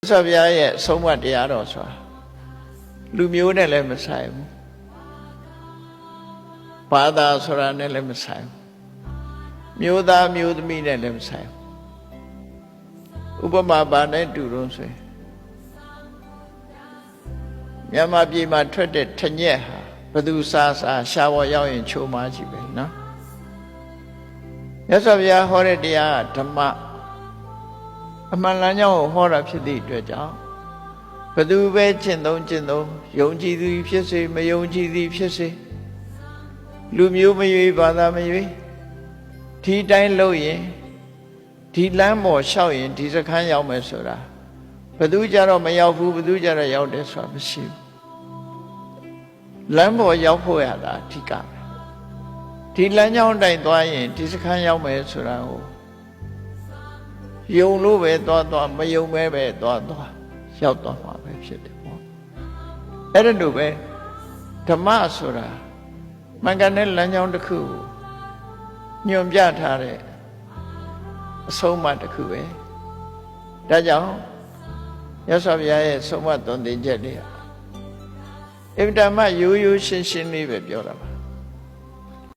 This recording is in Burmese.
ဆောဗျာရဲ့ဆုံးမတရားတော်ဆိုတာလူမျိုးနဲ့လည်းမဆိုင်ဘူးဘာသာဆိုတာနဲ့လည်းမဆိုင်ဘူးမျိုးသားမျိုးသမီးနဲ့လည်းမဆိုင်ဘူးဥပမာဘာနဲ့တူတော့ဆိုရင်မြန်မာပြည်မှာထွက်တဲ့ထညက်ဟာဘသူစားရှားပေါ်ရောက်ရင်ချိုးမကြီးပဲနော်မြတ်စွာဘုရားဟောတဲ့တရားကဓမ္မအမှန်လမ်းကြောင်းကိုဟောတာဖြစ်သည့်အတွက်ကြောင့်ဘသူပဲကျင့်သုံးယုံကြည်သူဖြစ်စေမယုံကြည်သည်ဖြစ်စေလူမျိုးမရွေးဘာသာမရွေးဒီတိုင်းလုပ်ရင်ဒီလမ်းပေါ်လျှောက်ရင်ဒီစခန်းရောက်မယ်ဆိုတာဘသူကြတော့မရောက်ဘူးဘသူကြတော့ရောက်တယ်ဆိုတာမရှိဘူးလမ်းပေါ်ရောက်ဖို့ရတာအဓိကပဲဒီလမ်းကြောင်းတိုင်းသွားရင်ဒီစခန်းရောက်မယ်ဆိုတာကိုယုံလို့ပဲသွားမယုံပဲသွားရောက်သွားမှာပဲဖြစ်တယ်ပေါ့အဲ့ဒါလိုပဲဓမ္မဆိုတာမှန်ကန်တဲ့လမ်းကြောင်းတစ်ခုကိုညွန်ပြထားတဲ့အဆုံးအမတစ်ခုပဲဒါကြောင့်ရသော်ဘုရားရဲ့ဆုံးမသွန်သင်ချက်တွေအင်တာမရိုးရိုးရှင်းရှင်းလေးပဲပြောတာပါ